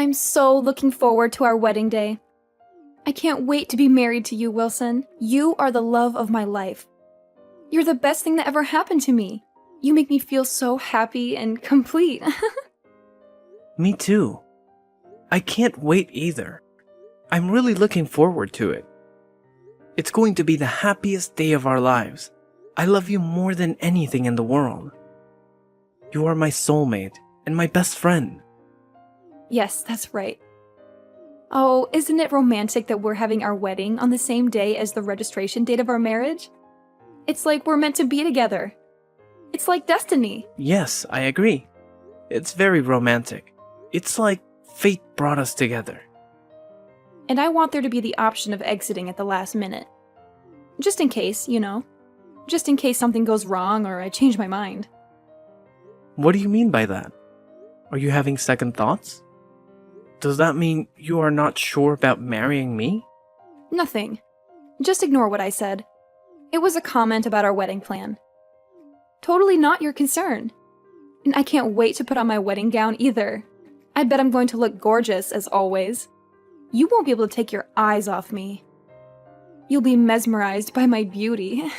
I'm so looking forward to our wedding day. I can't wait to be married to you, Wilson. You are the love of my life. You're the best thing that ever happened to me. You make me feel so happy and complete. Me too. I can't wait either. I'm really looking forward to it. It's going to be the happiest day of our lives. I love you more than anything in the world. You are my soulmate and my best friend. Yes, that's right. Oh, isn't it romantic that we're having our wedding on the same day as the registration date of our marriage? It's like we're meant to be together. It's like destiny. Yes, I agree. It's very romantic. It's like fate brought us together. And I want there to be the option of exiting at the last minute. Just in case, you know. Just in case something goes wrong or I change my mind. What do you mean by that? Are you having second thoughts? Does that mean you are not sure about marrying me? Nothing. Just ignore what I said. It was a comment about our wedding plan. Totally not your concern. And I can't wait to put on my wedding gown either. I bet I'm going to look gorgeous, as always. You won't be able to take your eyes off me. You'll be mesmerized by my beauty.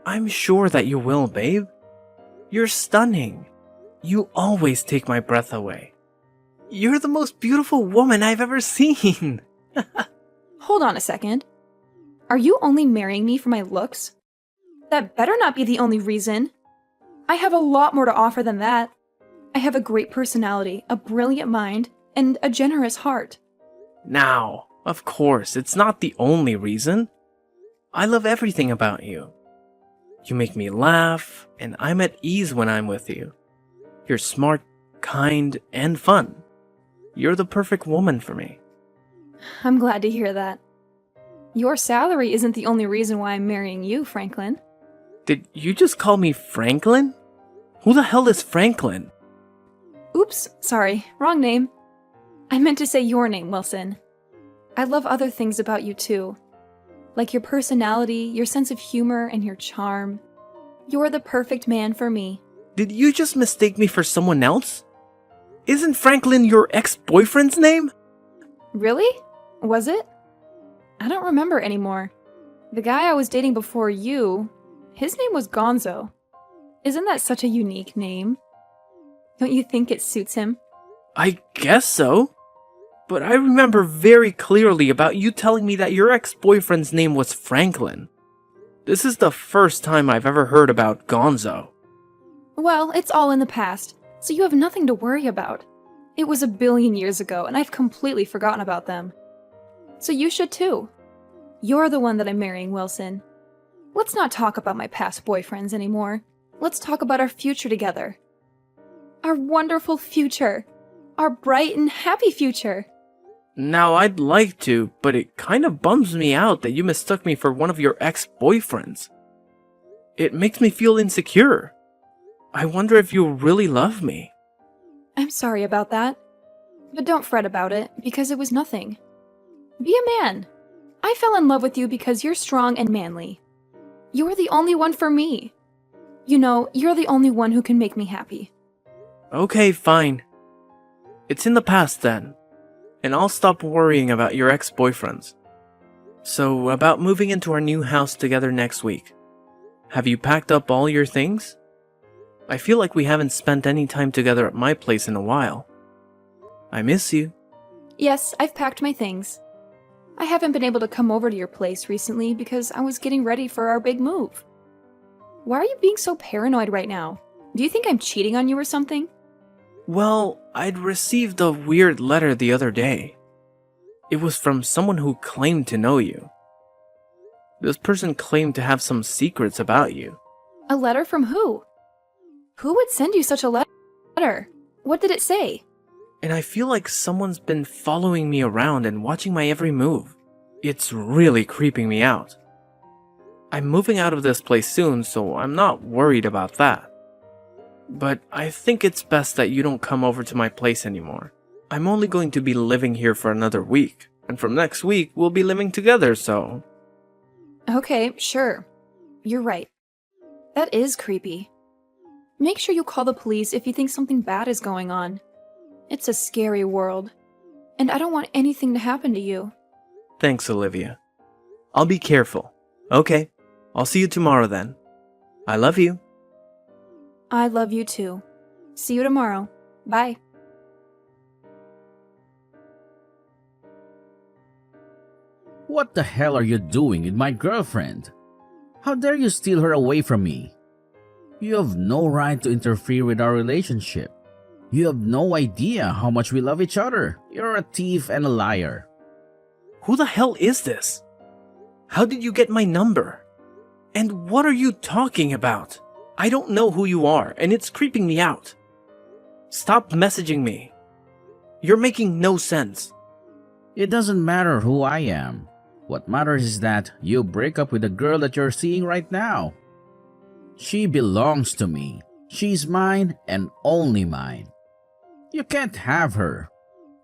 I'm sure that you will, babe. You're stunning. You always take my breath away. You're the most beautiful woman I've ever seen. Hold on a second. Are you only marrying me for my looks? That better not be the only reason. I have a lot more to offer than that. I have a great personality, a brilliant mind, and a generous heart. Now, of course, it's not the only reason. I love everything about you. You make me laugh, and I'm at ease when I'm with you. You're smart, kind, and fun. You're the perfect woman for me. I'm glad to hear that. Your salary isn't the only reason why I'm marrying you, Franklin. Did you just call me Franklin? Who the hell is Franklin? Oops, sorry, wrong name. I meant to say your name, Wilson. I love other things about you too. Like your personality, your sense of humor, and your charm. You're the perfect man for me. Did you just mistake me for someone else? Isn't Franklin your ex-boyfriend's name? Really? Was it? I don't remember anymore. The guy I was dating before you, his name was Gonzo. Isn't that such a unique name? Don't you think it suits him? I guess so. But I remember very clearly about you telling me that your ex-boyfriend's name was Franklin. This is the first time I've ever heard about Gonzo. Well, it's all in the past, so you have nothing to worry about. It was a billion years ago, and I've completely forgotten about them. So you should too. You're the one that I'm marrying, Wilson. Let's not talk about my past boyfriends anymore. Let's talk about our future together. Our wonderful future. Our bright and happy future. Now, I'd like to, but it kind of bums me out that you mistook me for one of your ex-boyfriends. It makes me feel insecure. I wonder if you really love me. I'm sorry about that. But don't fret about it, because it was nothing. Be a man. I fell in love with you because you're strong and manly. You're the only one for me. You know, you're the only one who can make me happy. Okay, fine. It's in the past then, and I'll stop worrying about your ex-boyfriends. So, about moving into our new house together next week. Have you packed up all your things? I feel like we haven't spent any time together at my place in a while. I miss you. Yes, I've packed my things. I haven't been able to come over to your place recently because I was getting ready for our big move. Why are you being so paranoid right now? Do you think I'm cheating on you or something? Well, I'd received a weird letter the other day. It was from someone who claimed to know you. This person claimed to have some secrets about you. A letter from who? Who would send you such a letter? What did it say? And I feel like someone's been following me around and watching my every move. It's really creeping me out. I'm moving out of this place soon, so I'm not worried about that. But I think it's best that you don't come over to my place anymore. I'm only going to be living here for another week, and from next week we'll be living together, so... Okay, sure. You're right. That is creepy. Make sure you call the police if you think something bad is going on. It's a scary world. and I don't want anything to happen to you. Thanks, Olivia. I'll be careful. Okay, I'll see you tomorrow then. I love you. I love you too. See you tomorrow. Bye. What the hell are you doing with my girlfriend? How dare you steal her away from me? You have no right to interfere with our relationship. You have no idea how much we love each other. You're a thief and a liar. Who the hell is this? How did you get my number? And what are you talking about? I don't know who you are, and it's creeping me out. Stop messaging me. You're making no sense. It doesn't matter who I am. What matters is that you break up with the girl that you're seeing right now. She belongs to me. She's mine and only mine. You can't have her.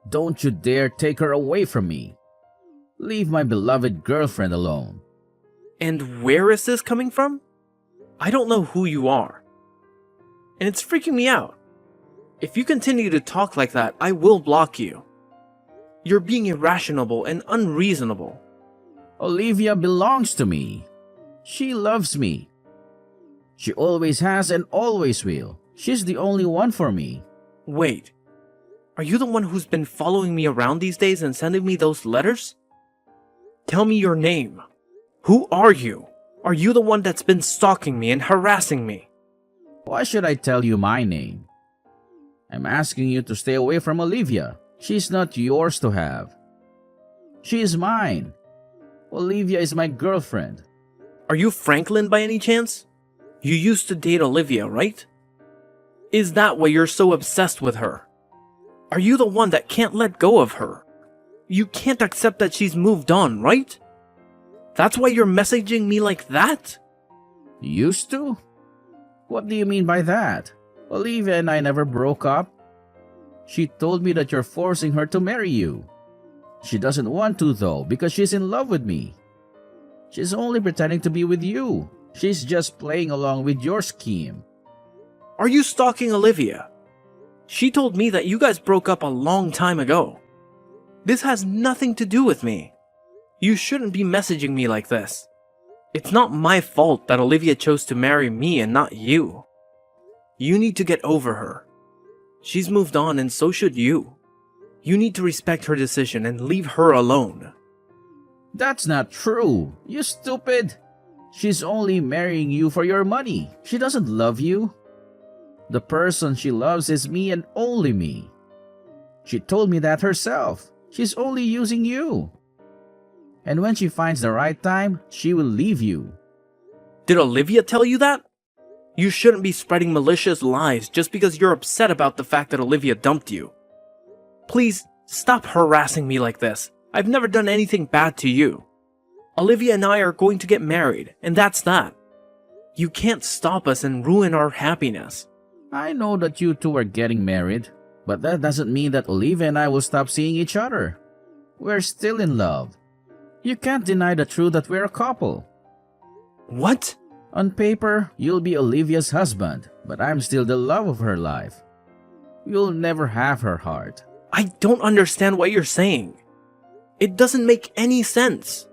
Don't you dare take her away from me. Leave my beloved girlfriend alone. And where is this coming from? I don't know who you are. And it's freaking me out. If you continue to talk like that, I will block you. You're being irrational and unreasonable. Olivia belongs to me. She loves me. She always has and always will. She's the only one for me. Wait, are you the one who's been following me around these days and sending me those letters? Tell me your name. Who are you? Are you the one that's been stalking me and harassing me? Why should I tell you my name? I'm asking you to stay away from Olivia. She's not yours to have. She is mine. Olivia is my girlfriend. Are you Franklin by any chance? You used to date Olivia, right? Is that why you're so obsessed with her? Are you the one that can't let go of her? You can't accept that she's moved on, right? That's why you're messaging me like that? Used to? What do you mean by that? Olivia and I never broke up. She told me that you're forcing her to marry you. She doesn't want to though because she's in love with me. She's only pretending to be with you. She's just playing along with your scheme. Are you stalking Olivia? She told me that you guys broke up a long time ago. This has nothing to do with me. You shouldn't be messaging me like this. It's not my fault that Olivia chose to marry me and not you. You need to get over her. She's moved on and so should you. You need to respect her decision and leave her alone. That's not true. You stupid. She's only marrying you for your money. She doesn't love you. The person she loves is me and only me. She told me that herself. She's only using you. And when she finds the right time, she will leave you. Did Olivia tell you that? You shouldn't be spreading malicious lies just because you're upset about the fact that Olivia dumped you. Please, stop harassing me like this. I've never done anything bad to you. Olivia and I are going to get married, and that's that. You can't stop us and ruin our happiness. I know that you two are getting married, but that doesn't mean that Olivia and I will stop seeing each other. We're still in love. You can't deny the truth that we're a couple. What? On paper, you'll be Olivia's husband, but I'm still the love of her life. You'll never have her heart. I don't understand what you're saying. It doesn't make any sense.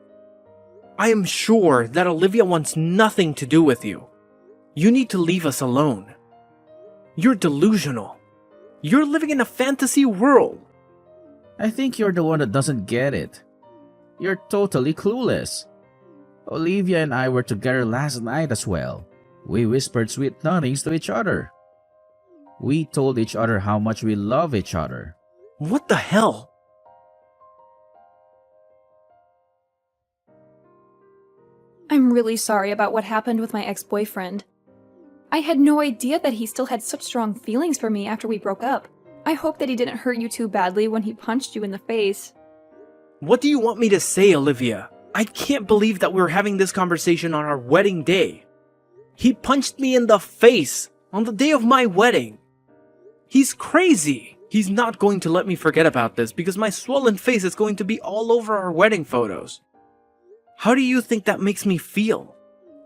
I am sure that Olivia wants nothing to do with you. You need to leave us alone. You're delusional. You're living in a fantasy world. I think you're the one that doesn't get it. You're totally clueless. Olivia and I were together last night as well. We whispered sweet nothings to each other. We told each other how much we love each other. What the hell? I'm really sorry about what happened with my ex-boyfriend. I had no idea that he still had such strong feelings for me after we broke up. I hope that he didn't hurt you too badly when he punched you in the face. What do you want me to say, Olivia? I can't believe that we're having this conversation on our wedding day. He punched me in the face on the day of my wedding. He's crazy. He's not going to let me forget about this because my swollen face is going to be all over our wedding photos. How do you think that makes me feel?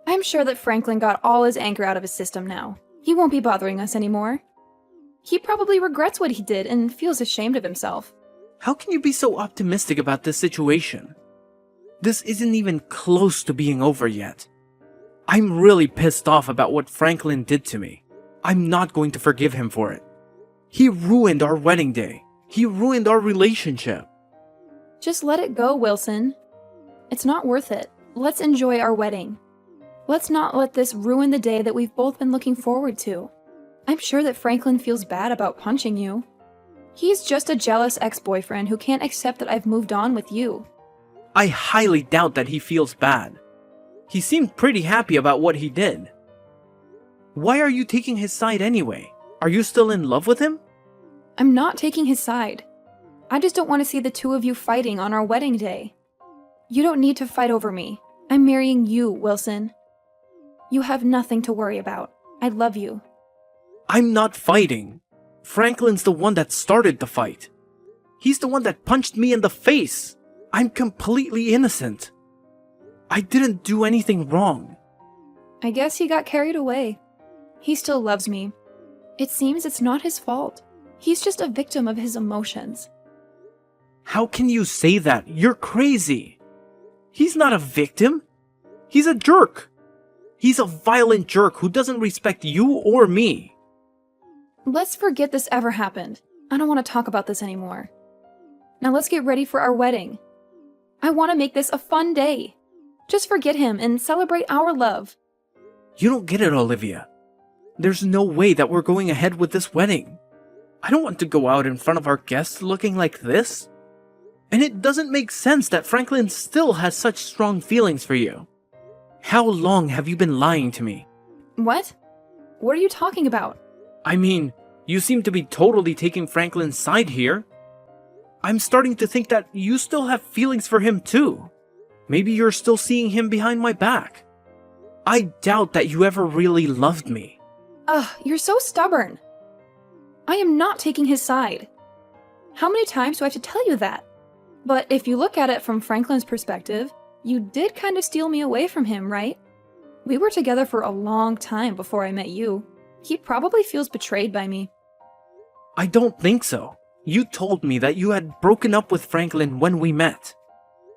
I'm sure that Franklin got all his anger out of his system now. He won't be bothering us anymore. He probably regrets what he did and feels ashamed of himself. How can you be so optimistic about this situation? This isn't even close to being over yet. I'm really pissed off about what Franklin did to me. I'm not going to forgive him for it. He ruined our wedding day. He ruined our relationship. Just let it go, Wilson. It's not worth it. Let's enjoy our wedding. Let's not let this ruin the day that we've both been looking forward to. I'm sure that Franklin feels bad about punching you. He's just a jealous ex-boyfriend who can't accept that I've moved on with you. I highly doubt that he feels bad. He seemed pretty happy about what he did. Why are you taking his side anyway? Are you still in love with him? I'm not taking his side. I just don't want to see the two of you fighting on our wedding day. You don't need to fight over me. I'm marrying you, Wilson. You have nothing to worry about. I love you. I'm not fighting. Franklin's the one that started the fight. He's the one that punched me in the face. I'm completely innocent. I didn't do anything wrong. I guess he got carried away. He still loves me. It seems it's not his fault. He's just a victim of his emotions. How can you say that? You're crazy. He's not a victim. He's a jerk. He's a violent jerk who doesn't respect you or me. Let's forget this ever happened. I don't want to talk about this anymore. Now let's get ready for our wedding. I want to make this a fun day. Just forget him and celebrate our love. You don't get it, Olivia. There's no way that we're going ahead with this wedding. I don't want to go out in front of our guests looking like this. And it doesn't make sense that Franklin still has such strong feelings for you. How long have you been lying to me? What? What are you talking about? I mean, you seem to be totally taking Franklin's side here. I'm starting to think that you still have feelings for him too. Maybe you're still seeing him behind my back. I doubt that you ever really loved me. Ugh, you're so stubborn. I am not taking his side. How many times do I have to tell you that? But if you look at it from Franklin's perspective, you did kind of steal me away from him, right? We were together for a long time before I met you. He probably feels betrayed by me. I don't think so. You told me that you had broken up with Franklin when we met.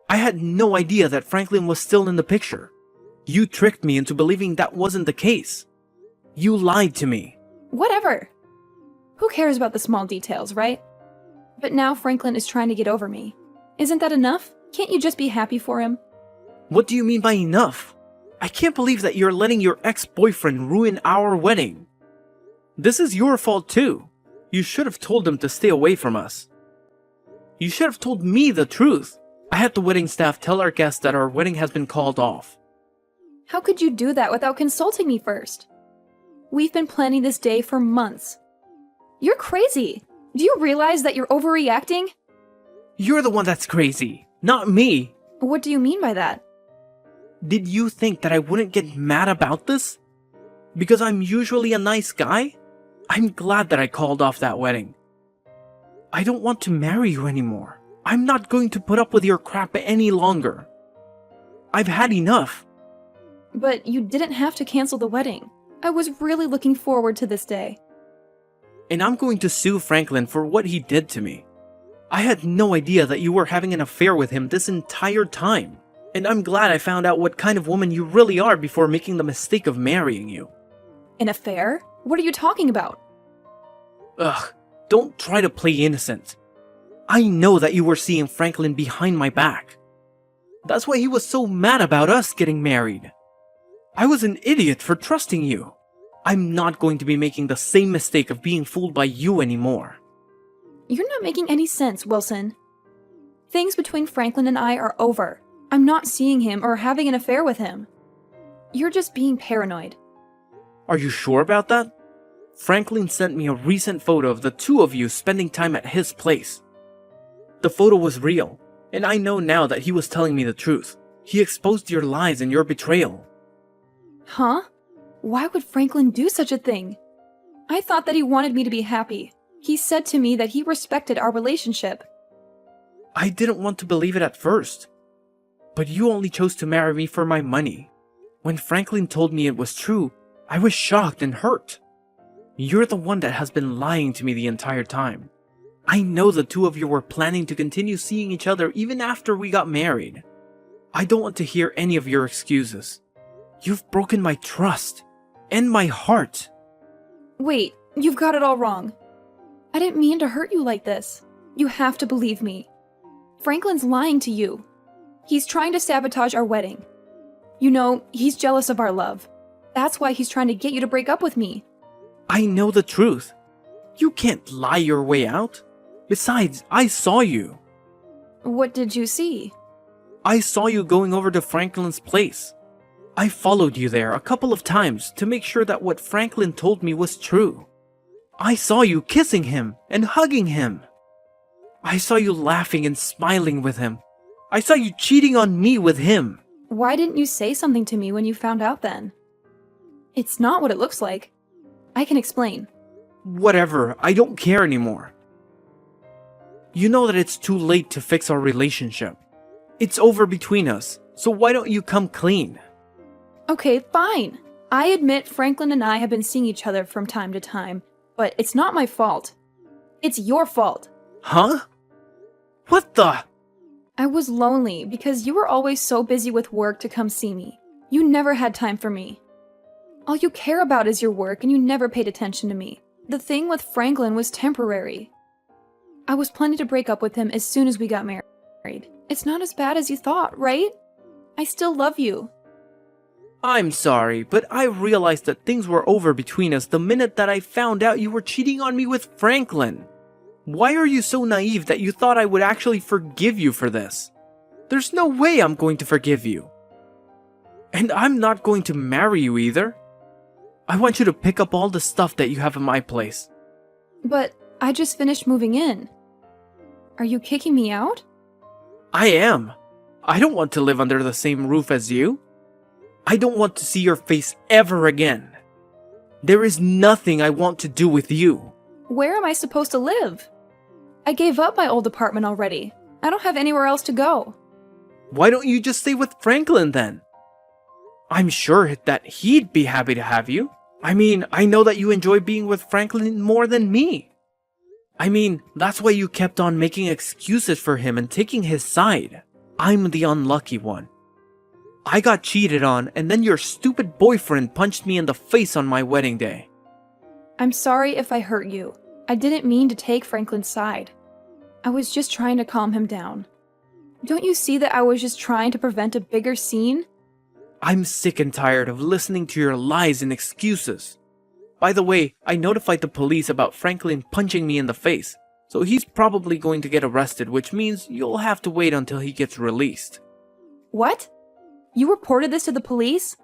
I had no idea that Franklin was still in the picture. You tricked me into believing that wasn't the case. You lied to me. Whatever. Who cares about the small details, right? But now Franklin is trying to get over me. Isn't that enough? Can't you just be happy for him? What do you mean by enough? I can't believe that you're letting your ex-boyfriend ruin our wedding. This is your fault too. You should have told him to stay away from us. You should have told me the truth. I had the wedding staff tell our guests that our wedding has been called off. How could you do that without consulting me first? We've been planning this day for months. You're crazy. Do you realize that you're overreacting? You're the one that's crazy, not me. What do you mean by that? Did you think that I wouldn't get mad about this? Because I'm usually a nice guy? I'm glad that I called off that wedding. I don't want to marry you anymore. I'm not going to put up with your crap any longer. I've had enough. But you didn't have to cancel the wedding. I was really looking forward to this day. And I'm going to sue Franklin for what he did to me. I had no idea that you were having an affair with him this entire time. And I'm glad I found out what kind of woman you really are before making the mistake of marrying you. An affair? What are you talking about? Ugh, don't try to play innocent. I know that you were seeing Franklin behind my back. That's why he was so mad about us getting married. I was an idiot for trusting you. I'm not going to be making the same mistake of being fooled by you anymore. You're not making any sense, Wilson. Things between Franklin and I are over. I'm not seeing him or having an affair with him. You're just being paranoid. Are you sure about that? Franklin sent me a recent photo of the two of you spending time at his place. The photo was real, and I know now that he was telling me the truth. He exposed your lies and your betrayal. Huh? Why would Franklin do such a thing? I thought that he wanted me to be happy. He said to me that he respected our relationship. I didn't want to believe it at first. But you only chose to marry me for my money. When Franklin told me it was true, I was shocked and hurt. You're the one that has been lying to me the entire time. I know the two of you were planning to continue seeing each other even after we got married. I don't want to hear any of your excuses. You've broken my trust and my heart. Wait, you've got it all wrong. I didn't mean to hurt you like this. You have to believe me. Franklin's lying to you. He's trying to sabotage our wedding. You know, he's jealous of our love. That's why he's trying to get you to break up with me. I know the truth. You can't lie your way out. Besides, I saw you. What did you see? I saw you going over to Franklin's place. I followed you there a couple of times to make sure that what Franklin told me was true. I saw you kissing him and hugging him. I saw you laughing and smiling with him. I saw you cheating on me with him. Why didn't you say something to me when you found out then? It's not what it looks like. I can explain. Whatever, I don't care anymore. You know that it's too late to fix our relationship. It's over between us, so why don't you come clean? Okay, fine. I admit Franklin and I have been seeing each other from time to time, but it's not my fault. It's your fault. Huh? What the? I was lonely because you were always so busy with work to come see me. You never had time for me. All you care about is your work and you never paid attention to me. The thing with Franklin was temporary. I was planning to break up with him as soon as we got married. It's not as bad as you thought, right? I still love you. I'm sorry, but I realized that things were over between us the minute that I found out you were cheating on me with Franklin. Why are you so naive that you thought I would actually forgive you for this? There's no way I'm going to forgive you. And I'm not going to marry you either. I want you to pick up all the stuff that you have in my place. But I just finished moving in. Are you kicking me out? I am. I don't want to live under the same roof as you. I don't want to see your face ever again. There is nothing I want to do with you. Where am I supposed to live? I gave up my old apartment already. I don't have anywhere else to go. Why don't you just stay with Franklin then? I'm sure that he'd be happy to have you. I mean, I know that you enjoy being with Franklin more than me. I mean, that's why you kept on making excuses for him and taking his side. I'm the unlucky one. I got cheated on, and then your stupid boyfriend punched me in the face on my wedding day. I'm sorry if I hurt you. I didn't mean to take Franklin's side. I was just trying to calm him down. Don't you see that I was just trying to prevent a bigger scene? I'm sick and tired of listening to your lies and excuses. By the way, I notified the police about Franklin punching me in the face, so he's probably going to get arrested, which means you'll have to wait until he gets released. What? You reported this to the police?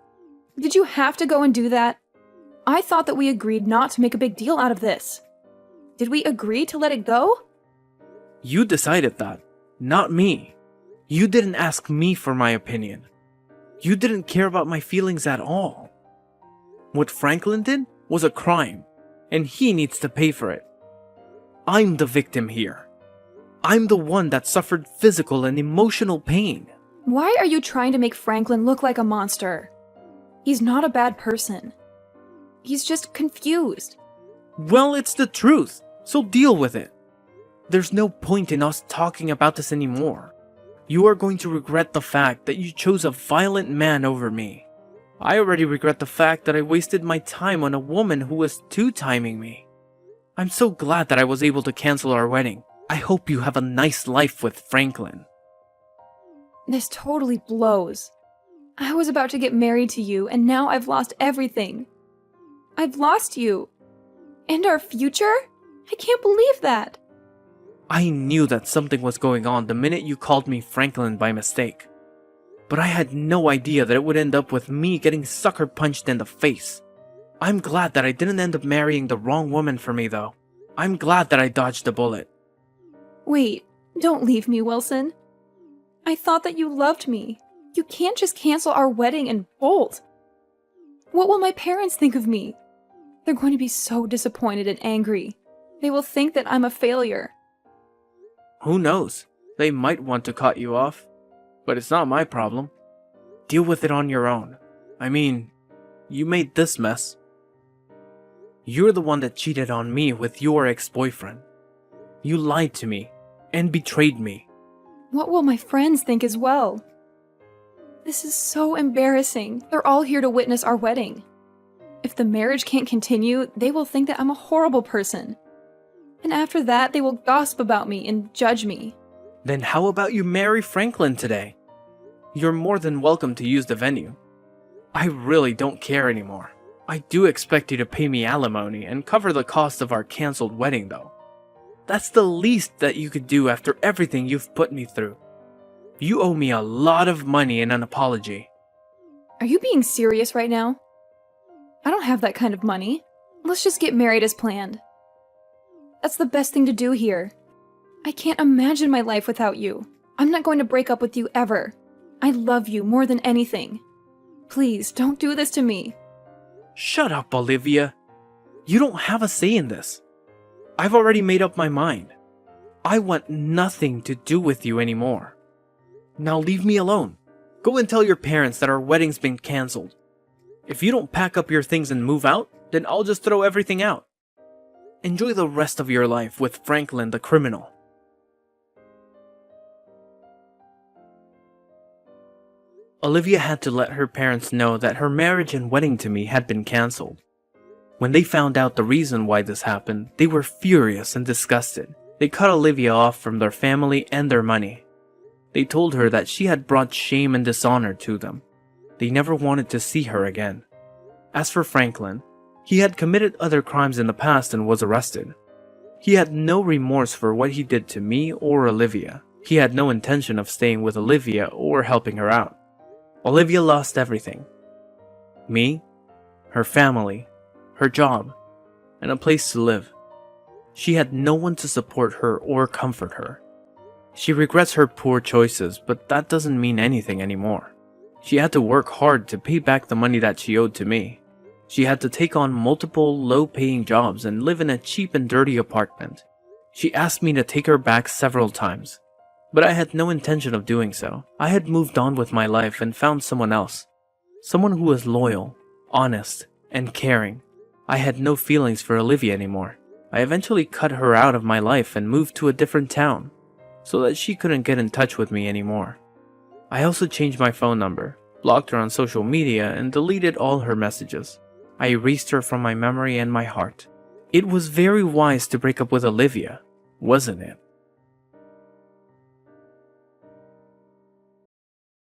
Did you have to go and do that? I thought that we agreed not to make a big deal out of this. Did we agree to let it go? You decided that, not me. You didn't ask me for my opinion. You didn't care about my feelings at all. What Franklin did was a crime, and he needs to pay for it. I'm the victim here. I'm the one that suffered physical and emotional pain. Why are you trying to make Franklin look like a monster? He's not a bad person. He's just confused. Well, it's the truth, so deal with it. There's no point in us talking about this anymore. You are going to regret the fact that you chose a violent man over me. I already regret the fact that I wasted my time on a woman who was two-timing me. I'm so glad that I was able to cancel our wedding. I hope you have a nice life with Franklin. This totally blows. I was about to get married to you, and now I've lost everything. I've lost you. And our future? I can't believe that. I knew that something was going on the minute you called me Franklin by mistake. But I had no idea that it would end up with me getting sucker punched in the face. I'm glad that I didn't end up marrying the wrong woman for me, though. I'm glad that I dodged a bullet. Wait, don't leave me, Wilson. I thought that you loved me. You can't just cancel our wedding and bolt. What will my parents think of me? They're going to be so disappointed and angry. They will think that I'm a failure. Who knows? They might want to cut you off. But it's not my problem. Deal with it on your own. I mean, you made this mess. You're the one that cheated on me with your ex-boyfriend. You lied to me and betrayed me. What will my friends think as well? This is so embarrassing. They're all here to witness our wedding. If the marriage can't continue, they will think that I'm a horrible person. And after that, they will gossip about me and judge me. Then how about you marry Franklin today? You're more than welcome to use the venue. I really don't care anymore. I do expect you to pay me alimony and cover the cost of our cancelled wedding though. That's the least that you could do after everything you've put me through. You owe me a lot of money and an apology. Are you being serious right now? I don't have that kind of money. Let's just get married as planned. That's the best thing to do here. I can't imagine my life without you. I'm not going to break up with you ever. I love you more than anything. Please, don't do this to me. Shut up, Olivia. You don't have a say in this. I've already made up my mind. I want nothing to do with you anymore. Now leave me alone. Go and tell your parents that our wedding's been cancelled. If you don't pack up your things and move out, then I'll just throw everything out. Enjoy the rest of your life with Franklin the criminal. Olivia had to let her parents know that her marriage and wedding to me had been cancelled. When they found out the reason why this happened, they were furious and disgusted. They cut Olivia off from their family and their money. They told her that she had brought shame and dishonor to them. They never wanted to see her again. As for Franklin, he had committed other crimes in the past and was arrested. He had no remorse for what he did to me or Olivia. He had no intention of staying with Olivia or helping her out. Olivia lost everything. Me, her family, her job, and a place to live. She had no one to support her or comfort her. She regrets her poor choices, but that doesn't mean anything anymore. She had to work hard to pay back the money that she owed to me. She had to take on multiple low-paying jobs and live in a cheap and dirty apartment. She asked me to take her back several times, but I had no intention of doing so. I had moved on with my life and found someone else. Someone who was loyal, honest, and caring. I had no feelings for Olivia anymore. I eventually cut her out of my life and moved to a different town, so that she couldn't get in touch with me anymore. I also changed my phone number, blocked her on social media, and deleted all her messages. I erased her from my memory and my heart. It was very wise to break up with Olivia, wasn't it?